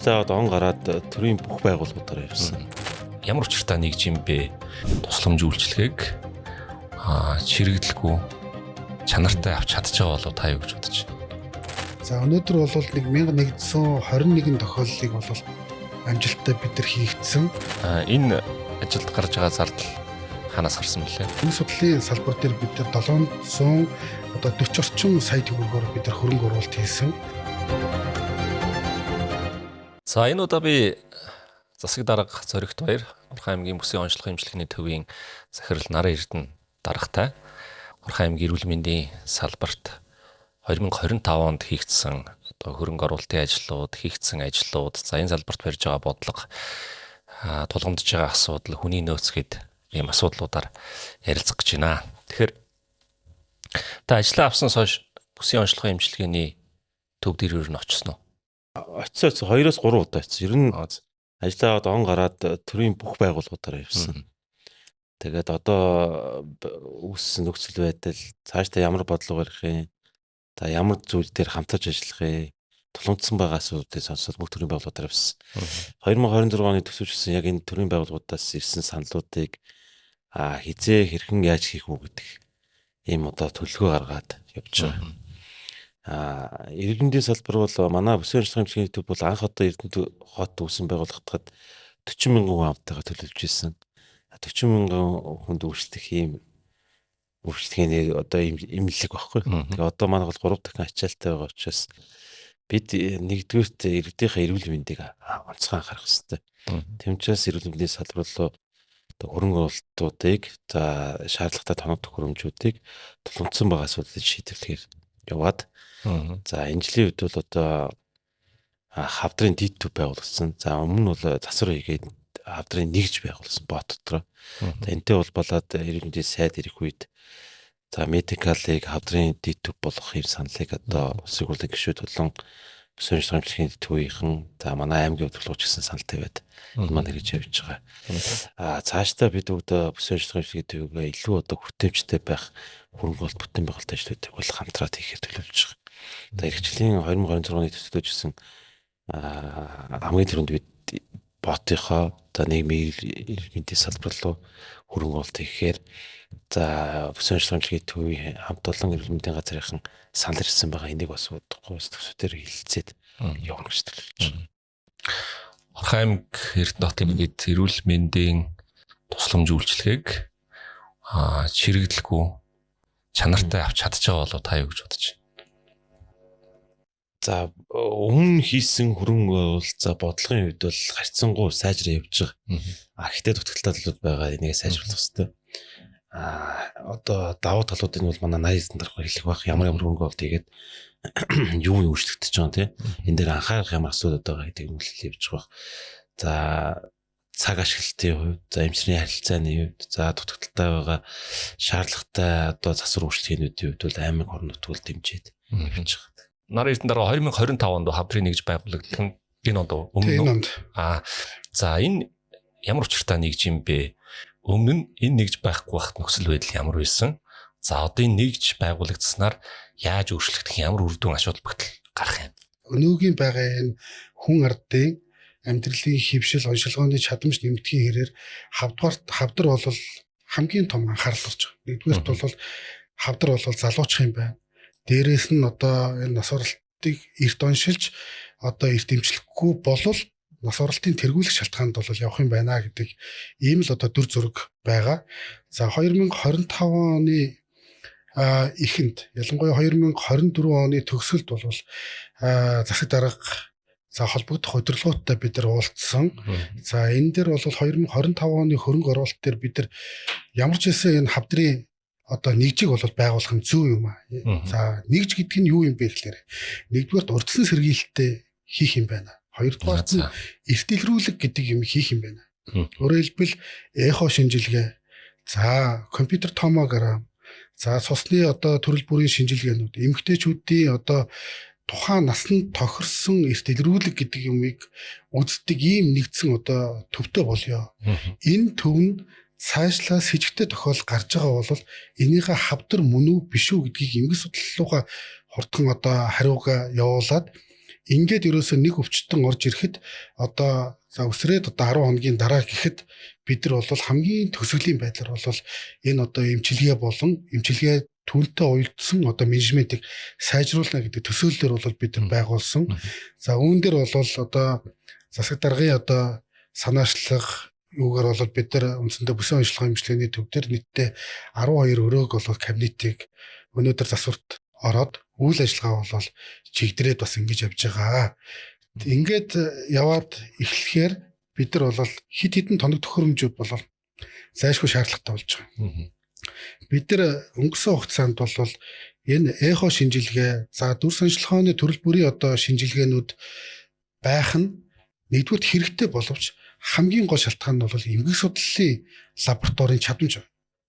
ажлаа он гараад төрийн бүх байгууллагуудаар явсан. Ямар учиртай нэгж юм бэ? Тусламж үйлчлэгийг чирэгдэлгүй чанартай авч чадчих болов та юу гэж бодож байна? За өнөөдөр бол 1121 тохиолдлыг бол амжилттай бид нар хийгдсэн. Энэ ажилд гарч байгаа зардал ханаас гарсан мөлий? Энэ судлалын салбар дээр бид нар 740 орчим сая төгрөгөөр бид нар хөрөнгө оруулалт хийсэн. За энэ удаа би засаг дарга Зоригт баяр Орхон аймгийн бүсийн онцлог хэмжлэгийн төвийн захирал Нарын Эрдэнэ даргатай Орхон аймгийн эрүүл мэндийн салбарт 2025 онд хийгдсэн хөрөнгө оруулалтын ажлууд, хийгдсэн ажлууд, за энэ салбарт барьж байгаа бодлого, тулгамдж байгаа асуудал, хүний нөөц гээд ийм асуудлуудаар ярилцах гэж байна. Тэгэхээр та ажлаа авснаас хойш бүсийн онцлог хэмжлэгийн төв дээр юу н очсон уу? Очсон 2-3 удаа очсон. Ер нь ажлаа он гараад төрийн бүх байгууллагуудаар явсан. Тэгээд одоо үүссэн нөхцөл байдал цаашдаа ямар бодлого барих юм, та ямар зүйл дээр хамтарч ажиллах юм, тулгамдсан байгаа асуудлыг сонсоод бүх төрийн байгууллагуудаар явсан. 2026 оны төсөвчсөн яг энэ төрийн байгууллагуудаас ирсэн саналуудыг хизээ хэрхэн яаж хийх үү гэдэг ийм одоо төлөвлөгөө гаргаад явж байгаа. Эрүүл мэндийн салбар бол манай бүсийн онцлог хэмжлэгийн төв бол анх одоо Эрдэнэ хот үүсэн байгууллагад 40 мянган хүн амтайгаа төлөвлөж ирсэн. 40 мянган хүнд үйлчлэх ийм үйлчлэгийн одоо имлэг багхгүй. Тэгээ одоо манай бол 3 дахин ачаалттай байгаа учраас бид нэгдүгээрт иргэдийнхээ эрүүл мэндийг онцгой анхаарах хэрэгтэй. Тэмчээс эрүүл мэндийн салбар руу хөрөнгө оруулалтуудыг шаардлагатай тоног төхөөрөмжүүдийг тулгамдсан байгаа асуудлыг шийдвэрлэхээр яваад за энэ жилийн үед бол одоо хавдрын дид төв байгуулсан. За өмнө нь бол засвар хийгээд хавдрын нэгж байгуулсан бот дотор. За энтэй болоод эрүүл мэндийн сайд ирэх үед за медикалыг хавдрын дид төв болгох юм саналыг одоо улсын хурлын гишүүд болон бүсийн онцлог хэмжлэгийн төвийнхэн за манай аймгийн хөтөлбөрч гэсэн саналтай байд. Энэ маань хэрэгж явж байгаа. Цаашдаа бид бүгд бүсийн онцлог хэмжлэгийн төвөөгөө илүү одоо хүртээмжтэй байх хөрөнгө оруулалт бүтээн байгуулалт ажлуудыг бол хамтраад хийхээр төлөвлөж байгаа. Одоо иргэжлийн 2026 оны төсөлдөжсөн хамгийн түрүүнд бид ботынхоо за нийгмийн эрүүл мэндийн салбар руу хөрөнгө оруулалт хийхээр за бүсийн онцлог хэмжлэгийн төвийн хамт олон эрүүл мэндийн газрынхан санал ирсэн байгаа. Энийг бас удахгүй төсөвтөр хилцээд явна гэж төлөвлөж байна. Орхон аймаг Эрдэнэ хотын гээд эрүүл мэндийн тусламж үйлчлэгийг чирэгдэлгүй чанартай авч чадчих болов та юу гэж бодож байна? За өмнө хийсэн хөрөнгө оруулалт бодлогын үед бол харьцангуй сайжраа явж байгаа. Гэхдээ дутагдaltaй талууд байгаа. Энийг сайжруулах хэрэгтэй. Одоо давуу талуудыг бол манай Нарын Эрдэнэ дарга хэлэх байх. Ямар хөрөнгө оруулалт хийгээд юу өөрчлөгдөж байгаа тийм. Энэ дээр анхаарах ямар асуудал байгаа гэдгийг үнэлэл явж байгаа. За цаг ашиглалтын хувьд, за эмчрийн харилцааны хувьд, за дутагдaltaй байгаа шаардлагатай одоо засвар үйлчлэгээнүүдийн хувьд бол аймаг орон нутгууд дэмжиж явж байгаа. Нарын Эрдэнэ дарга 2025 онд хавдрын нэгж байгуулагдсан энэ онд өмнө. За энэ ямар учиртай нэгж юм бэ? Өмнө нь энэ нэгж байхгүй байхад нөхцөл байдал ямар байсан? За одоо энэ нэгж байгуулагдсанаар яаж өөрчлөгдөх ямар үр дүн ачаал бүгдэл гарах юм? Өнөөгийн байгаа энэ хүн ардын амьдралын хөвшил оншилгооны чадамж нэмэгдэхийн хэрээр хавдар бол хамгийн том анхаарал болж байгаа. Нэгдүгээрт бол хавдар бол залуучих юм байна. Дээрээс нь одоо энэ нас оролтыг эрт оншилж одоо эрт эмчлэхгүй болвол нас оролтын тэргүүлэх шалтгаанд бол явах юм байна гэдэг ийм л одоо дүр зураг байгаа. За 2025 оны эхэнд ялангуяа 2024 оны төгсгөлд бол засаг дарга за холбогдох удирдлагуудтай бид нар уулзсан. За энэ дээр бол 2025 оны хөрөнгө оруулалт дээр бид нар ямар ч байсан энэ хавдрын одоо нэгжийг бол байгуулах нь зөв юм аа. За нэгж гэдэг нь юу юм бэ гэхээр нэгдүгээрт урдсан сэргийлэлтээ хийх юм байна. Хоёрдугаарт нь эртэлрүүлэг гэдэг юм хийх юм байна. Өөрөөр хэлбэл эхо шинжилгээ, за компьютер томограм, за цусны одоо төрөл бүрийн шинжилгээнүүд, эмэгтэйчүүдийн одоо тухайн насанд тохирсон эртэлрүүлэг гэдэг юмыг үздэг ийм нэгдсэн одоо төвтэй болёо. Энэ төв нь цаашлаа с хэжигтэй тохиол гарч байгаа бол энийхээ хавдар мөн үү биш үү гэдгийг эмгэг судлал руугаа хурдхан одоо хариугаа явуулаад ингээд ерөөсөө нэг өвчтөн орж ирэхэд одоо за өсрээд одоо 10 хоногийн дараа гэхэд бид нар бол хамгийн төсөглийн байдлаар бол энэ одоо эмчилгээ болон эмчилгээ түнтэй уялдсан одоо менежментийг сайжруулна гэдэг төсөөллөөр бол бид нар байгуулсан. За үүн дээр бол одоо засаг даргын одоо санаачлах юугаар бол бид нар үндсэндээ бүсийн онцлогын эмчилгээний төв дээр нийтдээ 12 өрөөг бол кабинетийг өнөөдөр засварт ороод үйл ажиллагаа бол чигдрээд бас ингэж явж байгаа. Ингээд яваад эхлэхээр бид нар бол хит хитэн тоног төхөөрөмжүүд бол зайлшгүй шаардлагатай болж байгаа. Бид нар өнгөрсөн хугацаанд бол энэ эхо шинжилгээ, за дүр санчилгааны төрөл бүрийн одоо шинжилгээнүүд байх нь нэгдүгээр хэрэгтэй боловч хамгийн гол шалтгаан нь бол эмгэг судлалын лабораторийн чадамж.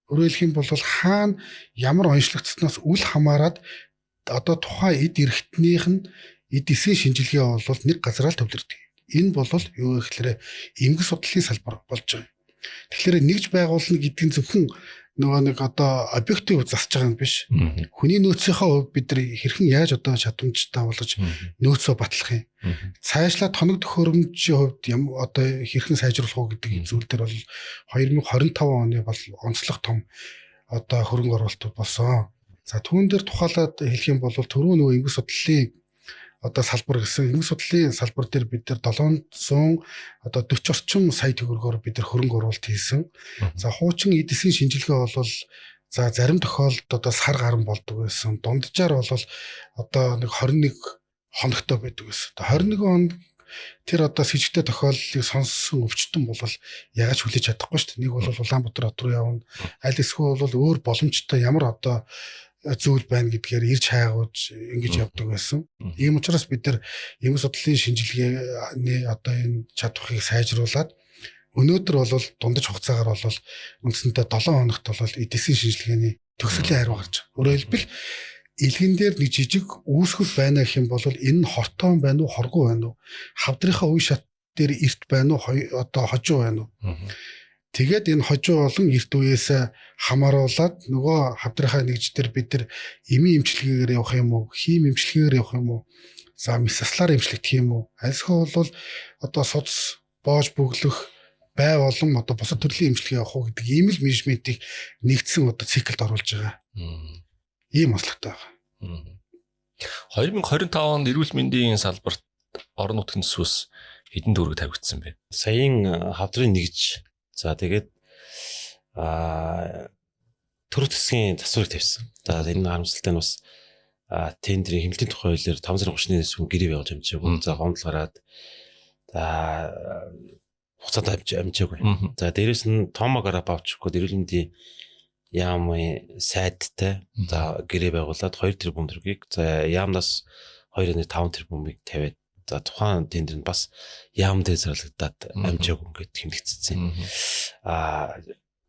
Өөрөөр хэлэх юм бол хаана ямар онцлогдсноос үл хамааран одоо тухайн эд эрхтнийх нь эд эсийн шинжилгээ бол нэг газараа л төвлөрдөг. Энэ бол юу гэхээр эмгэг судлалын салбар болж байгаа. Тэгэхээр нэгж байгуулна гэдэг нь зөвхөн нөгөө нэг одоо объектив засаж байгаа юм биш. Хүний нөөцийнхөө хувьд бид нар хэрхэн яаж одоо чадамжтай болгож нөөцөө батлах юм. Цаашлаа тоног төхөөрөмжийн хувьд одоо хэрхэн сайжруулах уу гэдэг зүйл дээр бол 2025 оны бол онцлог том одоо хөрөнгө оруулалт болсон. За түүн дээр тухайлаад хэлэх юм бол түрүү нөгөө эмгэг судлалын одоо салбар гэсэн эмгэг судлалын салбар дээр бид нар 700 одоо 40 орчим сая төгрөгөөр бид нар хөрөнгө оруулалт хийсэн. За хуучин эдисийн шинжилгээ бол за зарим тохиолдолд одоо сар гарan болдог байсан. Дунджаар бол одоо нэг 21 хоногтой байдаг байсан. 21 хоног тэр одоо с ิจ гтэй тохиолдлыг сонссон өвчтөн бол яаж хүлээж чадахгүй шүү дээ. Нэг бол Улаанбаатар хот руу явна. Аль эсвэл бол өөр боломжтой ямар одоо зүйл байна гэдгээр ирж хайгууж ингэж явдаг байсан. Ийм учраас бид нар эмгэг судлалын шинжилгээний одоо энэ чадварыг сайжруулад өнөөдөр бол дундаж хугацаагаар бол үндсэндээ 7 хоногт бол эдисийн шинжилгээний төгсгөлийн хариу гарч байгаа. Өөрөөр хэлбэл илгэн дээр нэг жижиг үүсгэл байна гэх юм бол энэ хортон байна уу, хоргоо байна уу? Хавдрынхаа үе шат дээр эрт байна уу, одоо хожуу байна уу? Тэгээд энэ хожуу болон эрт үеэс хамааруулаад нөгөө хавдрынхаа нэгж дээр бид нар эми эмчилгээгээр явах юм уу, хим эмчилгээгээр явах юм уу? За месслаар эмчлэгдэх юм уу? Альсхоо бол одоо судас боож бөглөх бай болон одоо бусад төрлийн эмчилгээ явах уу гэдэг ийм л менежментийг нэгдсэн одоо циклд оруулж байгаа. Ийм онцлогтой байгаа. 2025 онд эрүүл мэндийн салбарт орон нутгийн төсвөөс хэдэн төгрөг тавигдсан бэ? Саяын хавдрын нэгж за тэгээд төрөв засгийн засварыг тавьсан. За энэ харамсалтай нь бас тендерийн хэмнэлтийн тухай хуулиар 5 сарын 30-ны сүм гэрээ байгуулж амжаагүй. За гомдол гараад за хугацаанд амжаагүй. За дээрэс нь Томо Гарабавчгүй эрүүл мэндийн яамын сайдтай за гэрээ байгуулад 2 тэрбум төгрөгийг за яамнаас 2.5 тэрбумыг тавиад за тухайн тендер нь бас яам дээр зарлагдаад амжаагүй ингээд хэмнэгдсэн.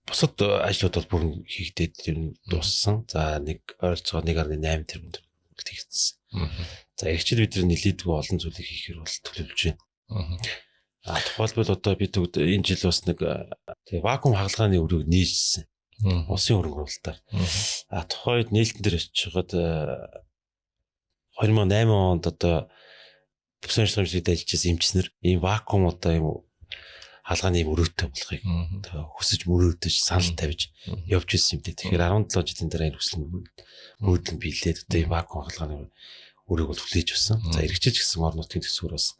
Бусад ажлууд бол бүр хийгдээд ер нь дууссан. За нэг ойролцоогоор 1.8 тэрбум төгрөг хийгдсэн. За эрхчил бид нар нэлээдгүй олон зүйлийг хийхээр бол төлөвлөж байна. Тухайлбал одоо бид энэ жил бас нэг вакуум хагалгааны өрөөг нээжсэн. Улсын хөрөнгө оруулалтаар. Тухайд нээлтэн дээр очиод 2008 онд одоо бүсийн ажиллагаанд ажиллаж эмчснэр ийм вакуум одоо ийм хаалгааны өрөөтэй болохыг хүсэж мөрөөдөж санал тавьж явж ирсэн юм дээ. Тэгэхээр 17 жилийн дараа энэ хүсэл мөрөөдөл биелээд одоо ийм вакуум хаалгааны өрөөг бол хүлээж авсан. За эргэжиж гисэн орон нутгийн төсвөр бас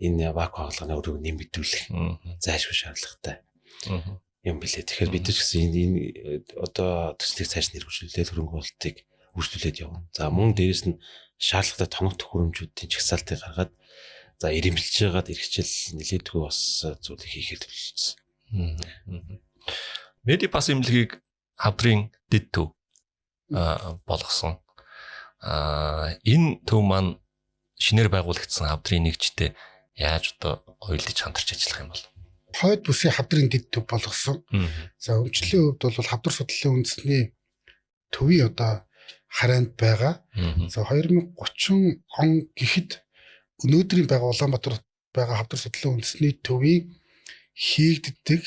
энэ вакуум хаалгааны өрөөг нэмэгдүүлэх зайлшгүй шаардлагатай юм билээ. Тэгэхээр бид ч гэсэн энэ одоо төслийг цааш нэрвүүлээд хөрөнгө оруулалтыг үргэлжлүүлээд явна. За мөн дээрэс нь шаардлагатай тоног төхөөрөмжүүдийн жагсаалтыг гаргаад за ирэмбэлж байгаад эрхчил нэлээдгүй бас зүйлийг хийхэд төлөвлөсөн. Медипас эмнэлгийг хавдрын дэд төв болгосон. Энэ төв маань шинээр байгуулагдсан хавдрын нэгжтэй яаж одоо хоёулж хамтарч ажиллах юм бол? Хойд бүсийн хавдрын дэд төв болгосон. За өмчлөлийн хувьд бол хавдар судлалын үндэсний төвийн одоо харайнд байгаа. За 2030 он гэхэд өнөөдрийн байгаа Улаанбаатар байгаа хавдар судлалын үндэсний төвийн хийгддэг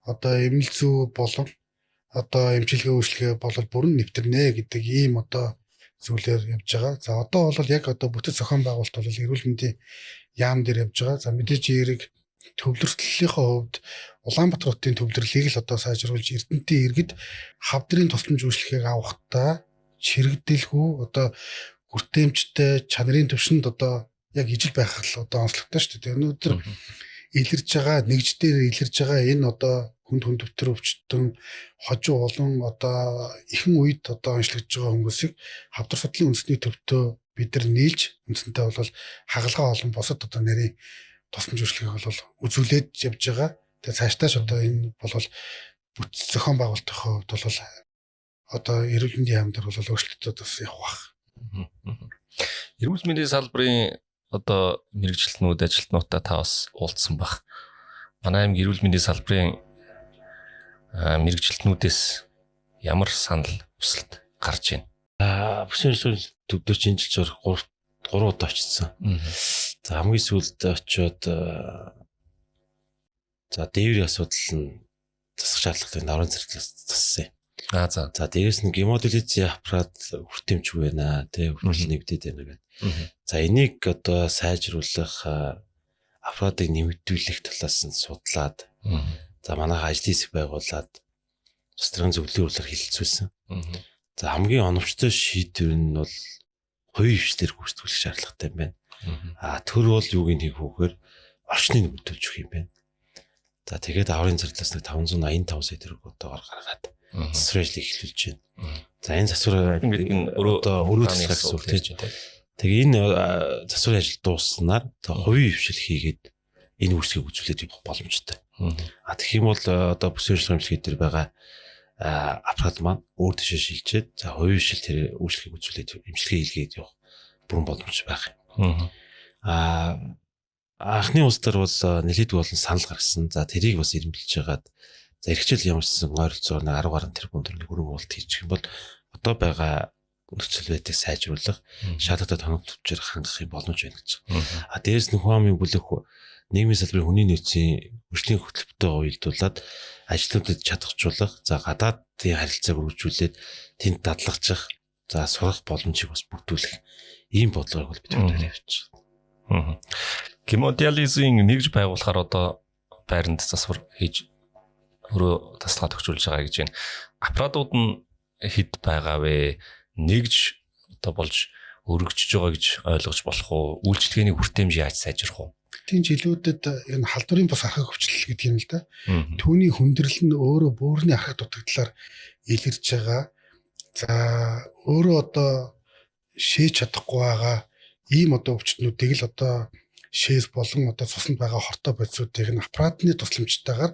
одоо эмнэл зүй болон одоо эмчилгээ үйлчлэгээ бол бүрэн нэвтэрнэ гэдэг ийм одоо зүйлээр явж байгаа. За одоо бол яг одоо бүтэц зохион байгуулалт бол эрүүл мэндийн яам дээр явж байгаа. За мэдээж эерэг төвлөрдлийнхөө хувьд Улаанбаатар хотын төвлөрлийг л одоо сайжруулж Эрдэнэтийн иргэд хавдрын тусламж үйлчлэгийг авахдаа чирэгдэлгүй одоо хүртээмжтэй чанарын төвшөнд одоо яг ижил байх л одоо онцлогтой шүү дээ. Өнөөдөр илэрж байгаа нэгждээр илэрж байгаа энэ одоо хүнд өвтөр өвчтөн хожуу олон одоо ихэнх үед одоо онцлогдож байгаа хүмүүсийг хавдар судлалын үндэсний төвтөө бид нар нийлж үндсэнтэй бол хагалгаа олон босод одоо нарийн тусламж үйлчлэгийг бол үзүүлээд явж байгаа. Тэгээ цаашдаа ч одоо энэ бол бүтэц зохион байгуулалтын хувьд бол одоо эрүүл мэндийн яам дээр бол өөрчлөлтүүд бас явах бах. Эрүүл мэндийн салбарын одоо мэрэгчлэнүүд ажилтнуудаа та бас уулзсан баг. Манай аймаг эрүүл мэндийн салбарын мэрэгчлэнүүдээс ямар санал хүсэлт гарч байна? Бүсийн төвдөр чинь жилээр 3 удаа очсон. За хамгийн сүүлд очиод за дээврийн асуудал нь засах шаардлагатай нарийн зэрэглээс зассан. За. За дээрээс нь гемодилизийн аппарат хүртээмжгүй байна. Тэ хүртэл нэгдээд байна гэдэг. За энийг одоо сайжруулах аппаратыг нэмэгдүүлэх талаас нь судлаад за манайх ажлын хэсэг байгуулад стратегийн зөвлөлөөр хилцүүлсэн. За хамгийн оновчтой шийдвэр нь бол хувийн хвшлэр гүйцэтгүүлэх шаардлагатай юм байна. Төр бол юуг нь хийх вөхөр орчныг нэмэгдүүлж өгөх юм байна. За тэгээд аврын зэрэглээс нэг 585 сая төгрөг одоогоор гаргаад засвар ажлыг эхлүүлж байна. За энэ засвар одоо өрөө засах гэсэн үг тийм. Тэгээ энэ засварын ажил дууссанаар хувийн хвшил хийгээд энэ үйлчлэгийг үзүүлээд явах боломжтой. Тэгэх юм бол одоо бүсийн ажиллагааны эмчилгээ дээр байгаа аппарат маань өөр тийшээ шилжээд за хувийн хвшил тэр үйлчлэгийг үзүүлээд эмчилгээ хийгээд явах бүрэн боломж байх юм. Анхны улсдар бол нэлээдгүй болон санал гаргасан. За тэрийг бас ирэмбэлж хагаад за эрхчил ямарчсан ойролцоогоор 10 гаруй тэрбум төгрөгийн хөрөнгө оруулалт хийчих юм бол одоо байгаа нөхцөл байдлыг сайжруулах, шаардлагатай тоног төвчээр хангах юм боломж байна гэж. Дээрээс нь Хуамын бүлэг нийгмийн салбарын хүний нөөцийн хөгжлийн хөтөлбөртэй уялдуулаад ажлуудад чадахжуулах, за гадаадын харилцааг өргөжүүлээд тэнд дадлагжих, за сурах боломжийг бас бүрдүүлэх ийм бодлогыг бол бид тавьж байгаа. Гемодиализын нэгж байгуулахаар одоо байранд засвар хийж өөрөө таслага төгжүүлж байгаа гэж байна. Аппаратууд нь хэд байгаа вэ? Нэгж одоо болж өргөжж байгаа гэж ойлгож болох уу? Үйлчлэгээний хүртээмж яаж сайжрах уу? Тийм жилүүдэд энэ халдварын бас архаг хөвчлөл гэдэг юм л да. Түүний хүндрэл нь өөрөө бөөрийн архаг дутагдлаар илэрж байгаа. За өөрөө одоо шээж чадахгүй байгаа ийм одоо өвчтнүүдийг л одоо шээс болон одоо цуснд байгаа хортой бодисуудыг нь аппаратны тусламжтайгаар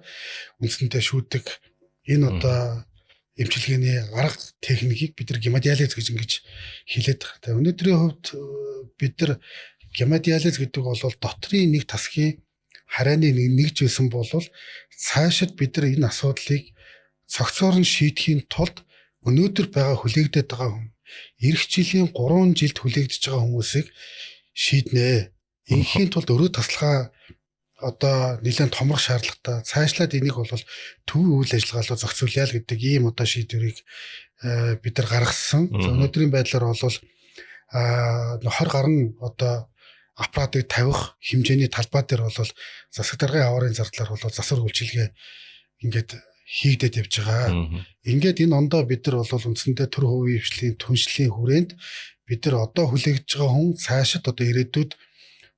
үндсэндээ шүүдэг энэ одоо эмчилгээний арга техникийг бид нар гемодиализ гэж ингэж хэлээд байгаа. Тэгээ өнөөдрийн хувьд бид нар гемодиализ гэдэг бол дотрийн нэг тасгийн харайны нэгж байсан бол цаашид бид нар энэ асуудлыг цогцоор нь шийдэхийн тулд өнөөдөр байгаа хүлээгдээд байгаа хүн эх жилийн 3 жилд хүлээгдэж байгаа хүмүүсийг шийднэ. Инхийн тулд өрөө таслахаа одоо нэлээд томрох шаардлагатай. Цаашлаад энийг бол төвийн үйл ажиллагаа руу зохицуулъя л гэдэг ийм одоо шийдвэрийг бид нар гаргасан. Өнөөдрийн байдлаар бол 20 гаруй одоо аппаратыг тавих хэмжээний талбай дээр бол засаг даргын аварын зардлаар бол засвар үйлчилгээ ингээд хийгдээд явж байгаа. Ингээд энэ ондоо бид нар бол үндсэндээ төр хувийн хвшлийн түншлийн хүрээнд бид нар одоо хүлээгдэж байгаа хүн цаашид одоо ирээдүйд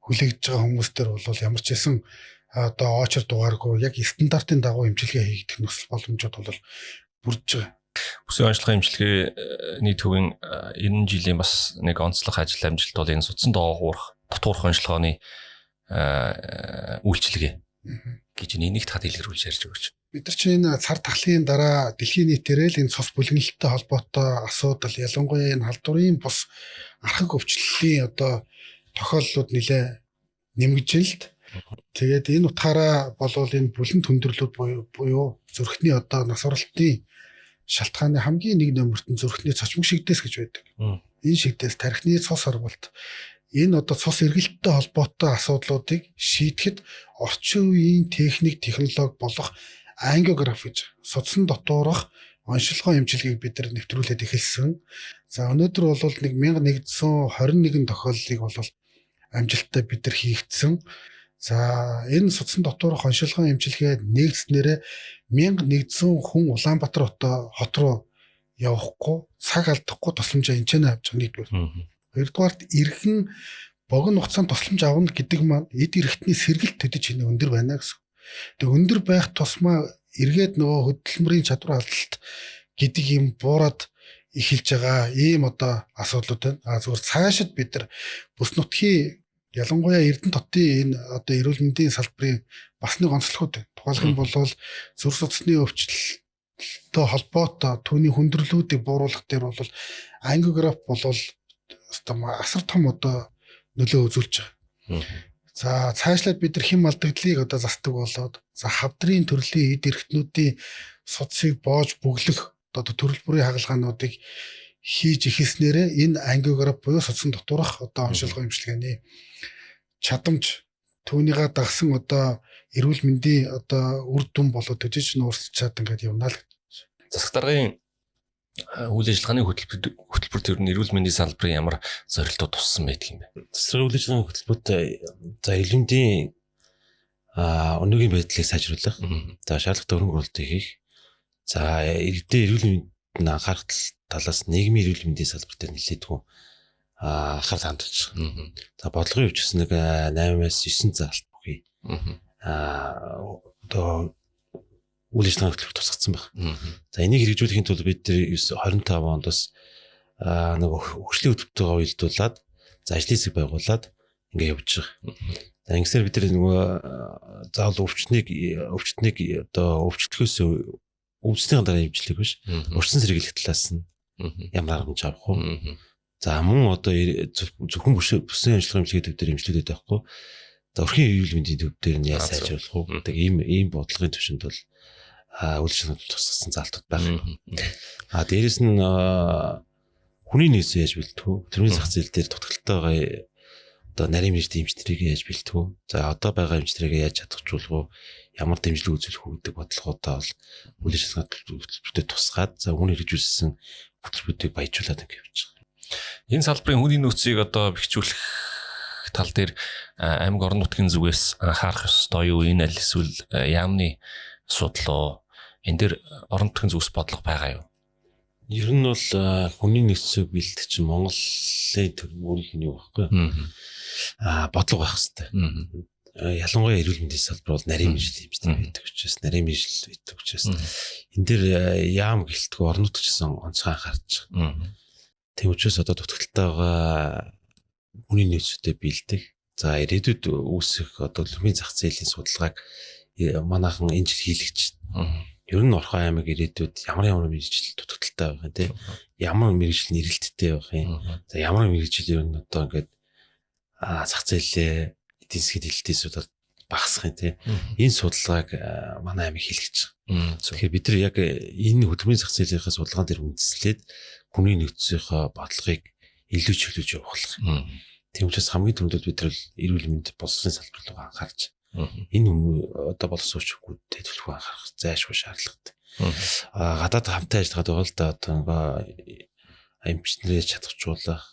хүлээгдэж байгаа хүмүүстэр бол ямар ч хэсэн одоо очор дугааргүй яг стандартын дагуу эмчилгээ хийгдэх нөхцөл боломжууд бол бүрдэж байгаа. Бүсийн онцлогын эмчилгээний төвийн энэ жилийн бас нэг онцлог ажил амжилт бол энэ судсан доогуурах дотуурх онцлогооны үйлчилгээ гэж энийг хат илэрүүлж ярьж өгч. Бид нар чинь энэ цар тахлын дараа дэлхийн нийтээрээ л энэ цус бүлэглэлтэй холбоотой асуудал ялангуяа энэ халдварын бус архаг өвчлөлийн одоо тохиолдлууд нэлээ нэмэгдэж байна л. Тэгээд энэ утгаараа болвол энэ бүлэнд хүндрэлүүд буюу зүрхний одоо нас уралтын шалтгааны хамгийн нэг нөмөрт нь зүрхний цочмог шигдээс гэж байдаг. Энэ шигдээс тархины цус орволт энэ одоо цус эргэлттэй холбоотой асуудлуудыг шийдэхэд орчин үеийн техник технологи болох ангиограф гэж судсан дотоорох онцлогоо эмчилгээг бид нар нэвтрүүлээд эхэлсэн. За өнөөдөр бол 1121 тохиолдлыг бол амжилттай бид нар хийгдсэн. За энэ судсан дотоорох онцлогоо эмчилгээ нэгдснээрээ 1100 хүн Улаанбаатар хот руу явахгүй, цаг алдахгүй тусламжаа энэ ч авч байгаа нэгдүгээр. Хоёрдугаарт иргэн богино хугацаанд тусламж авна гэдэг маань эд эрхтний сэргэлт төдий чиний өндөр байна гэсэн. Тэгээ өндөр байх тусмаа эргээд нөгөө хөдөлмөрийн чадвар алдалт гэдэг юм буураад эхэлж байгаа ийм асуудлууд байна. Зүгээр цаашид бид нар бүс нутгийн ялангуяа Эрдэнэ хотын энэ эрүүл мэндийн салбарын бас нэг онцлогуд байна. Тухайлх юм бол зүрх судасны өвчлөлтөй холбоотой түүний хүндрэлүүдийг бууруулах дээр бол ангиограф бол асар том нөлөө үзүүлж байгаа. За цаашлаад бид нар хэм алдагдлыг застдаг болоод за хавдрын төрлийн эд эрхтнүүдийн судсыг боож бүглэх төрөл бүрийн хагалгаануудыг хийж эхэлснээрээ энэ ангиограф буюу судсан дотоорох онцлогоо эмчилгээний чадамж түүнийгээ дагсан эрүүл мэндийн үр дүн болоод төдийч нуурсч чад ингээд явна л. Засаг даргын үйл ажиллагааны хөтөлбөр төр нь эрүүл мэндийн салбарын ямар зорилтууд туссан байдаг юм бэ? Засаг үйл ажиллагааны хөтөлбөрт за эрүүл мэндийн өнөөгийн байдлыг сайжруулах, за шаардлагатай хөрөнгө оруулалтыг хийх, за эрүүл мэндэд анхаарах талаас нийгмийн эрүүл мэндийн салбар дээр нэлээдгүй анхаарал хандуулж байгаа. За бодлогын хөвчс нэг 8-аас 9 заалт бүхий. Үйл ажиллагааны хөтөлбөр тусгацсан байна. За энийг хэрэгжүүлэхийн тулд бид 25 онд бас нэг хөгжлийн хөтөлбөртөйгөө уялдуулаад за ажлын хэсэг байгуулад ингэ явж байгаа. За ингэсээр бид нөгөө заавал өвчтнийг өвчлөхөөс өвчтний дараа хэмжлэх биш. Урьдчилан сэргийлэх талаас нь ямар арга хэмжээ авах вэ? За мөн зөвхөн бүсийн ажиллагаа хэмжлэгээ төв дээр хэмжлүүлээд байхгүй. За өрхийн эрүүл мэндийн төв дээр нь яаж сайжруулах вэ гэдэг ийм бодлогын төвшөнд бол үйл ажиллагаанд тусгасан заалтууд байна. Дээрэс нь хүний нөөцөө яаж бэлтэх вэ? Төрийн зах зээл дээр дутагдaltaй байгаа нарийн мэргэжлийн эмчтрийг яаж бэлтэх вэ? За одоо байгаа эмчтрийг яаж чадахжуулах вэ? Ямар дэмжлэг үзүүлэх вэ гэдэг бодлогоудаа бол үйл ажиллагаанд хөтөлбөртөд тусгаад за үүнийг хэрэгжүүлсэн хөтөлбөрүүдийг баяжуулаад ингэ явж байгаа. Энэ салбарын хүний нөөцийг бэхжүүлэх тал дээр аймаг орон нутгийн зүгээс анхаарах ёстой юу? Энэ аль эсвэл яамны асуудал энэ дээр орон нутгийн зүгээс бодлого байгаа юу? Ер нь бол хүний нөөцөө бэлтгэж чинь Монголын өөрийнх нь юу байхгүй бодлого байх хэрэгтэй. Ялангуяа эрүүл мэндийн салбар бол нарийн мэргэжлийн эмчтэй байдаг учраас нарийн мэргэжил байдаг учраас энэ дээр яам гэлтгүй орон нутгчсан онцгой анхаарч байгаа. Тийм учраас дутагдaltaй байгаа хүний нөөцөдөө бэлдэх. За ирээдүйд үүсэх төлөвийн зах зээлийн судалгааг манайхан энэ жил хийлгэж байна. Ер нь Орхон аймаг ирээдүйд ямар мэргэжил дутагдaltaй байх юм те. Ямар мэргэжил нэрэлттэй байх юм. За ямар мэргэжил ер нь ингээд зах зээлээ эдийн засгийн дэлхийд судалж багасах юм те. Энэ судалгааг манай аймаг хийлгэж байгаа. Тэгэхээр бид нар яг энэ хөдөлмөрийн зах зээлийнхээ судалгаан дээр үндэслээд хүний нөөцийнхөө бодлогыг илүү чөлөөж явуулах. Тийм учраас хамгийн түрүүнд бид нар эрүүл мэнд боловсролын салбар руу анхаарч энэ боловсруучгүйдэд төлөв анхаарах зайлшгүй шаардлагатай. Гадаад хамтаа ажиллагаад байгаа л эмчнэрээ чадахжуулах,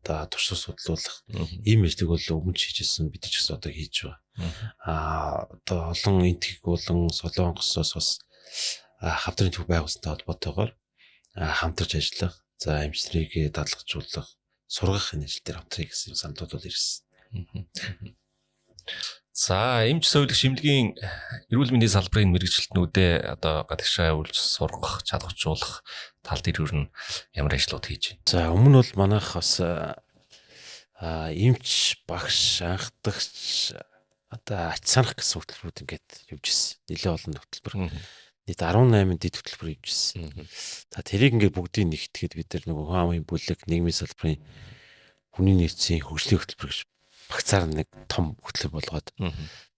туршилт судлуулах ийм ажлыг бол өмнө хийжсэн бид ч гэсэн хийж байгаа. Олон энтэг болон Солонгосоос бас хавдрын төв байгуулалттай холбоотойгоор хамтарч ажиллах, за эмчнэрийг дадлгажуулах, сургах энэ ажил дээр хамтрах гэсэн саналууд бол ирсэн. За эмч соёлын шимлэгийн эрүүл мэндийн салбарын мэргэжилтнүүдээ гадагшаа үйлч сургах, чадахжуулах тал дээр юу н ямар ажлууд хийж байна? За өмнө бол манайх бас эмч, багш, анхдагч ач санах гэсэн хөтөлбөрүүд ингээд явж ирсэн. Нэлээд олон хөтөлбөр. Нийт 18 дэд хөтөлбөр явж ирсэн. За тэрийг ингээд бүгдийг нэгтгэхэд бид нар нөгөө хүн амын бүлэг, нийгмийн салбарын хүний нөөцийн хөгжлийн хөтөлбөр гэж багцаар нэг том хөтөлбөр болгоод.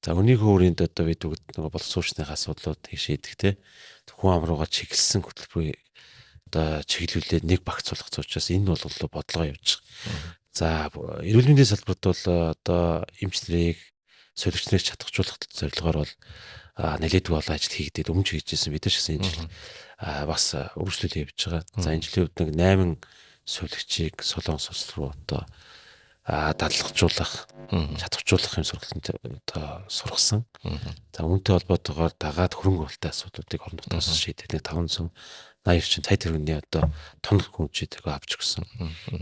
За өнөөгийн өөрөнд бид нөгөө боловсруучны асуудлууд шийдэх те. Хүн ам руугаа чиглэсэн хөтөлбөрийг чиглүүлээд нэг багцуулах учраас энэ бодлого явж байгаа. За эрүүл мэндийн салбарт бол эмч нарыг солигчныг чадахжуулах зорилгоор бол нэлээдгүй олон ажил хийгдээд өмнө хийжсэн бид нар шигсэн энэ жил бас үргэлжлүүлээ явж байгаа. За энэ жилийн үед нэг 8 солигчийг Солонгос улс руу одоо дадлахжуулах, чадахжуулах юм сургалтанд одоо сургасан. За үүнтэй холбоотойгоор дагаад хөрөнгө оруулалтын асуудлуудыг орон нутгаас шийдэх 580 сая төгрөгийн одоо тоног хүнчийг авч өгсөн.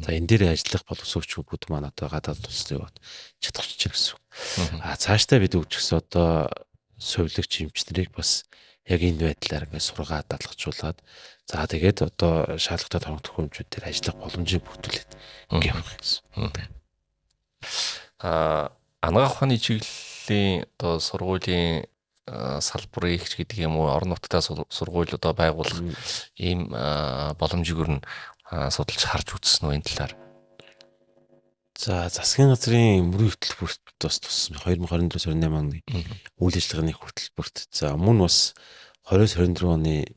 За энэ дээр ажиллах боловсруучгууд маань одоо гадаад улсын яваад чадахч гэсэн. Цаашдаа бид өгчгсөн одоо сувилагч эмчнэрийг бас яг энэ байдлаар ингээд сургаад дадлахжуулаад за тэгээд одоо шаардлагатай тоног хүнчүүд дээр ажиллах боломжийг бүрдүүлээд ингээд явах гэсэн. Анагаах ухааны чиглэлийн одоо сургуулийн салбар ихч гэдэг юм уу орон нутгад сургуулиудаа байгуулах ийм боломжийг өрн судалж харж үзсэн үү энэ талаар? За засгийн газрын мөрийн хөтөлбөрт бас туссан 2024-28 оны үйл ажиллагааны хөтөлбөрт за мөн бас 2024 оны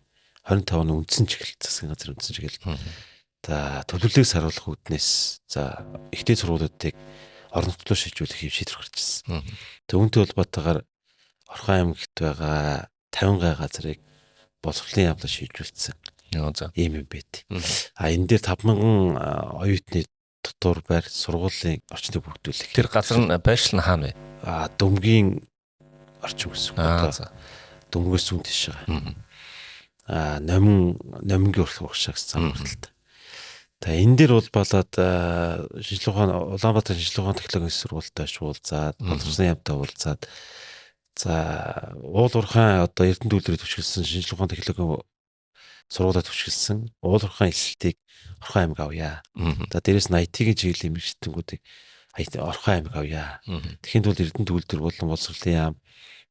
25 оны үндсэн чиглэл засгийн газрын үндсэн чиглэл за төлөвлөгөөг саруулах үүднээс за ихтэй сургуулиудыг орон нутгаар шилжүүлэх юм шийдвэр гарч ирсэн. Түүнтэй холбоотойгоор Орхон аймагт байгаа 50 га газрыг боловсролын яамлаар шилжүүлсэн. Ийм юм байт. Энэ дээр 5,000 оюутны дотор байр сургуулийн орчныг бүрдүүлэх. Тэр газар нь байршил нь хаана вэ? Дүмгийн орчин гэсэн үг. Дүмгээс зүүн тийш байгаа. Номингийн урагшаа гэсэн замралт. За энэ дээр бол болоод шинжилгээ ухааны Улаанбаатар шинжилгээ ухааны технологийн сургуультай уулзаад боловсролын яамтай уулзаад за уул уурхайн одоо Эрдэнэ үйлдвэрийг төвшилсэн шинжилгээ ухааны технологийн сургуулиуд төвшилсэн уул уурхайн эсэлтийг Орхон аймаг авъя. За дээрээс нь IT-ийн чиглэлийн мэргэжтэнгүүдийг Орхон аймаг авъя. Тэгэхэд бол Эрдэнэ үйлдвэр болон боловсролын яам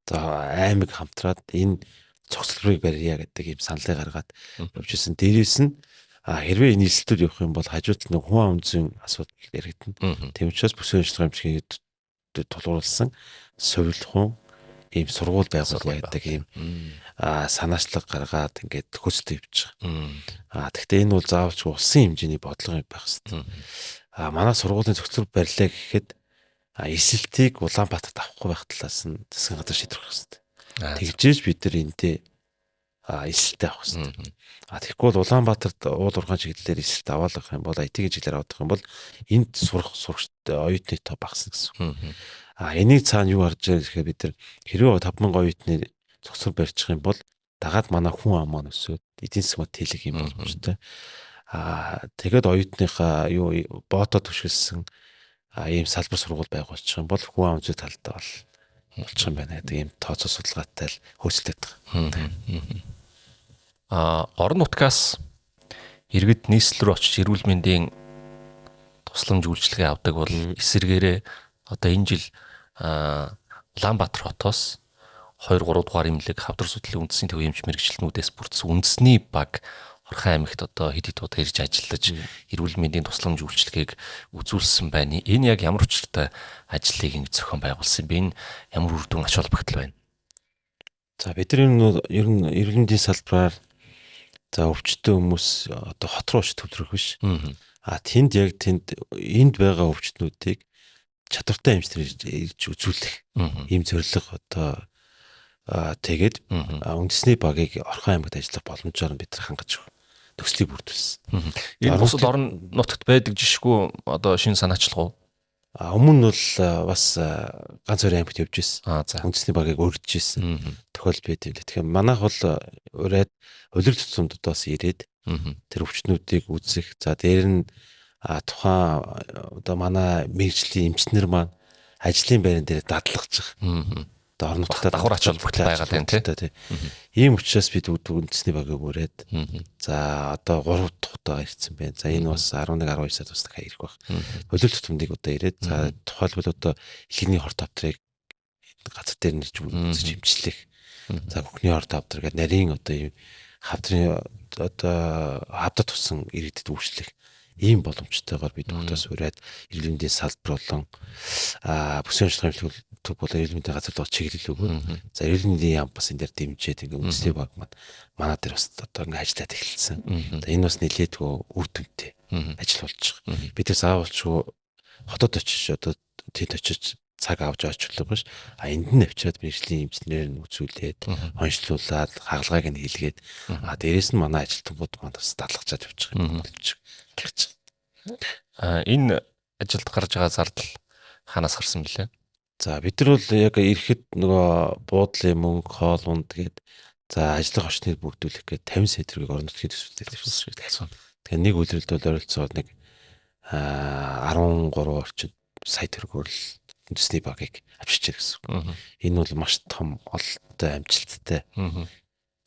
за аймаг хамтраад энэ цогцлборыг барья гэдэг ийм саналыг гаргаад явжсэн. Дээрээс нь хэрвээ энэ эсэлтүүд явах юм бол хажууд нь хүн амын зүйн асуудал яригдана. Тийм учраас бүсийн ажиллагаа хэмжээний тулгуурласан совилхон ийм сургууль байгуулъя гэдэг ийм санаачлаг гаргаад ингээд хөсөлтөд явж байгаа. Гэхдээ энэ бол заавалч улсын хэмжээний бодлого байх хэрэгтэй. Манай сургуулийн зөвцөлбөр барилаа гэхэд эсэлтийг Улаанбаатарт авахгүй байх талаас нь засгийн газар шийдвэр гаргах хэрэгтэй. Тэгжээж бид нар энтэй эсэлтээ авах хэрэгтэй. Тэгэхгүй бол Улаанбаатарт уул уурхайн чиглэлээр эсэлт аваалгах юм бол IT-ийн чиглэлээр авах юм бол энд сурах сурагчтай оюутны тоо багасна гэсэн. Энийг цаана юу харж байгаа гэхээр бид нар хэрвээ 5,000 оюутны зөвцөлбөр барьчих юм бол дагаад манай хүн ам маань өсөөд эдийн засаг тэлэх юм боломжтой. Тэгээд оюутныхаа юу боотоо төвшилсэн ийм салбар сургууль байгуулчих юм бол хүн ам зүй талдаа болчих юм байна гэдэг ийм тооцоо судалгаатай л хөөцлөд байгаа. Орон нутгаас иргэд нийслэл рүү очиж эрүүл мэндийн тусламж үйлчилгээ авдаг бол эсэргээрээ одоо энэ жил Улаанбаатар хотоос 2-3 дугаар имлэг хавдар судлалын үндэсний төвийн эмч мэргэжилтнүүдээс бүрдсэн үндэсний баг Орхон аймагт одоо хэд хэд удаа ирж ажиллаж эрүүл мэндийн тусламж үйлчилгээг үзүүлсэн байна. Энэ яг ямар учиртай ажлыг зохион байгуулсан бэ? Энэ ямар үр дүн ач холбогдол байна? За бид нар ер нь эрүүл мэндийн салбараар за өвчтөе хүмүүс одоо хот руу төвлөрөх биш. Тэнд энд байгаа өвчтнүүдийг чадвартай эмчнэр ирж үзүүлэх ийм зорилго одоо тэгээд үндэсний багийг Орхон аймагт ажиллах боломжоор бид нар хангаж төслийг бүрдүүлсэн. Энэ бусад орон нутагт байдаг жишгүү одоо шинэ санаачлах уу? Өмнө нь бол бас ганц хоёр аймагт явж ирсэн. Үндэсний багийг өргөж ирсэн тохиол байд юм. Тэгэхээр манайх бол ураад улир тутамдудаас ирээд тэр өвчтнүүдийг үзэх. За дээр нь тухайн одоо манай мэргэжлийн эмчнэр маань ажлын байран дээр дадлагчих. Одоо орон нутгад давхар ач холбогдол байгаад байна тийм. Ийм учраас бид үндэсний багийг өрөөд за одоо 3 дахь удаа ирсэн байна. За энэ бас 11-12 сард бас дахиад ирэх байх. Улир тутамдыг одоо ирээд за тухайлбал одоо ихний хорт автрыг газар дээр нэрж үзэж хэмжлэх. За бүхний хорт автар гэдэг нарийн одоо ийм хавдрын одоо хавдад тусан иргэдэд үйлчлэх ийм боломжтойгоор бид хотоос ураад эрүүл мэндийн салбар болон бүсийн ажиллагааны төв болон эрүүл мэндийн газар доо чиглэл өгөө. За эрүүл мэндийн яам бас энэ дээр дэмжиж ингээ үндэсний баг манай дээр бас одоо ингээ ажиллаад эхэлсэн. За энэ бас нэлээдгүй үр дүнтэй ажил болж байгаа. Бид тэр заавалчгүй хотод очиж одоо тэнд очиж цаг авч очлоо биш. Энд нь авчиад мэрэгжлийн эмчнэр нь үзүүлээд онцлуулаад хагалгааг нь хийлгээд дээрэс нь манай ажилтнууд маань бас дадлгачаад явчих юм болж гэж. Энэ ажилд гарч байгаа зардал ханаас гарсан бэлээ? За бид нар бол яг ирэхэд нөгөө буудлын мөнгө, хоол унд тэгээд за ажлын очныг бүгдүүлэх гээд 50 сая төгрөгийг орон нутгийн төсвөлтэй тавьсан. Тэгэхээр нэг үйлрэлд бол ойролцоогоор нэг 13 орчим сая төгрөгөөр л үндэсний багийг авчирч байгаа гэсэн. Энэ бол маш том ололттой амжилттай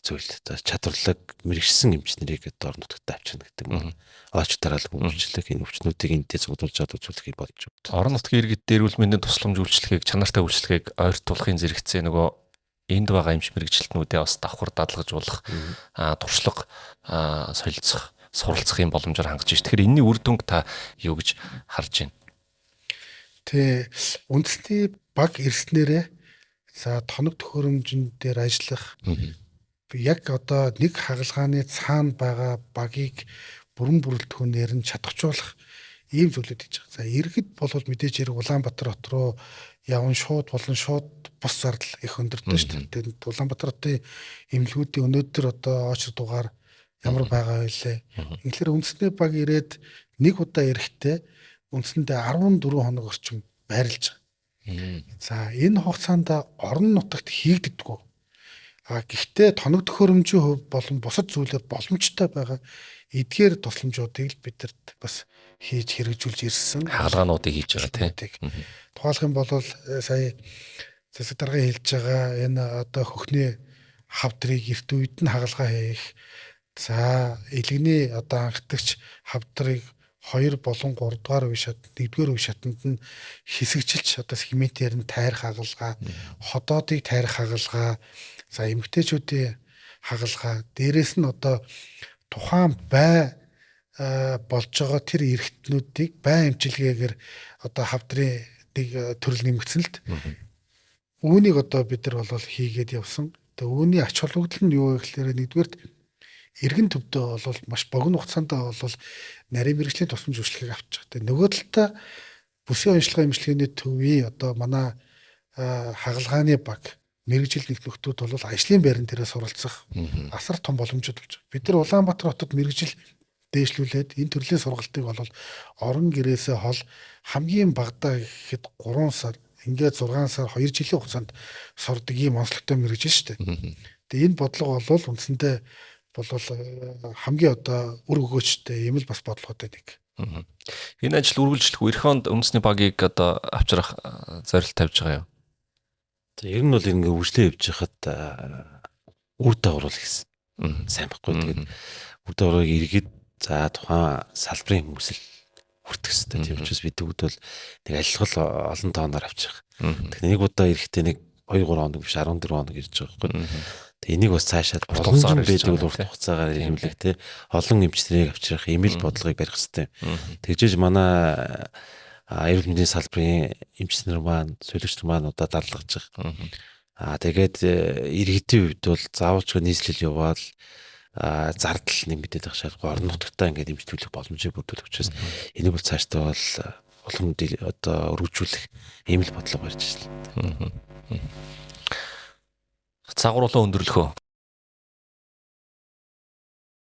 зүйл. Чадварлаг мэрэгсэн эмчнэрийг орон нутагт авчирна гэдэг нь олж дараалал үйлчлэх энэ өвчнүүдийг эндээ цуглуулж чад үзүүлэх юм болж байна. Орон нутгийн иргэд эрүүл мэндийн тусламж үйлчлэгийг, чанартай үйлчлэгийг ойртуулахын зэрэгцээ нөгөө энд байгаа эмч мэрэгчлэтнүүдээ бас давхар дадлгажуулах, туршлага солилцох, суралцах юм боломжоор хангаж байна. Тэгэхээр энэний үр дүнг та юу гэж харж байна? Тэ үндэсний баг ирснээрээ за тоног төхөөрөмжн дээр ажиллах яг одоо нэг хагалгааны цаана байгаа багийг бүрэн бүрэлдэхүүнээр нь чадахжуулах ийм зүйлүүд хийж байгаа. За иргэд бол мэдээж хэрэг Улаанбаатар хот руу явна шууд болон шууд бус зардал их өндөртэй шүү дээ. Тэгээд Улаанбаатар хотын эмнэлгүүдийн өнөөдөр одоо очир дугаар ямар байгаа вэ? Тэгэхээр үндэсний баг ирээд нэг удаа ирэхдээ үндсэндээ 14 хоног орчим байрлаж байгаа. За энэ хугацаанд орон нутагт хийгддэггүй. Гэхдээ тоног төхөөрөмжийн хувь болон бусад зүйлээр боломжтой байгаа эдгээр тусламжуудыг л бидэрт бас хийж хэрэгжүүлж ирсэн. Хаалгаануудыг хийж байгаа тийм. Тухайлх юм бол сая засаг дарга хэлж байгаа энэ одоо хөхний хавдрыг эрт үед нь хагалгаа хийх. За илгэний одоо анхдагч хавдрыг 2 болон 3 дугаар үе шат 1-р үе шатанд нь хэсэгжилж одоо сегментээр нь тайрах хагалгаа, ходоодыг тайрах хагалгаа, за эмэгтэйчүүдийн хагалгаа, дээрэс нь одоо тухайн бай болж байгаа тэр эрхтнүүдийг бай эмчилгээгээр одоо хавдрын төрөл нэмэгдсэн л д. Үүнийг одоо бид нар бол хийгээд явсан. Тэгээ үүний ач холбогдол нь юу вэ гэхээр нэгдүгээрт эргэн төвдөө бол маш богино хугацаанд бол нарийн мэрэгжлийн тусламж үйлчлэгийг авч байгаа. Тэгээ нөгөө талдаа бүсийн онцлогын эмчилгээний төвийн одоо манай хагалгааны баг мэрэгжил нөхдөд бол ажлын байран дээрээ суралцах асар том боломжууд болж байгаа. Бид нар Улаанбаатар хотод мэрэгжил дээшлүүлээд энэ төрлийн сургалтыг бол орон гэрээсээ хол хамгийн багадаа гэхэд 3 сар ингээд 6 сар 2 жилийн хугацаанд сурдаг ийм онцлогтой мэрэгжил шүү дээ. Тэгээ энэ бодлого бол үндсэндээ бол хамгийн одоо үр өгөөчтэй юм л бас бодлоготой нэг. Энэ ажил үргэлжлэх эх хонд үндэсний багийг одоо авчрах зорилт тавьж байгаа юм. За ер нь бол ингэ үргэлжлээ явж хахад үр дагавар гэсэн. Сайн баггүй. Тэгээд үр дагаврыг эргээд за тухайн салбарын хүмүүс л хүртэх хэрэгтэй. Тийм учраас бид бүгд бол нэг ажиллах олон тооноор авчих. Тэгэхээр нэг удаа эрэхтэй нэг 2-3 хоног биш 14 хоног ирж байгаа байхгүй. Тэгээ энийг бас цаашаад боломжтой байдаг бол урт хугацаагаар хэмлэх тий олон эмчнэрийг авчрах ийм л бодлогыг барих хэрэгтэй. Тэгжээж манай эрүүл мэндийн салбарын эмчнэр маань, солиогч маань одоо дарлагчих. Тэгээд иргэдийн хувьд бол заавалчгүй нийслэл яваал зардал нэмэгдээд байх шаардлага орон нутгатаа ингээд эмчтүүлэх боломжийг бүрдүүлэх учраас энийг бол цаашдаа бол олон одоо өргөжүүлэх ийм л бодлого барьж байна. Цагууруулаа өндөрлөхөө.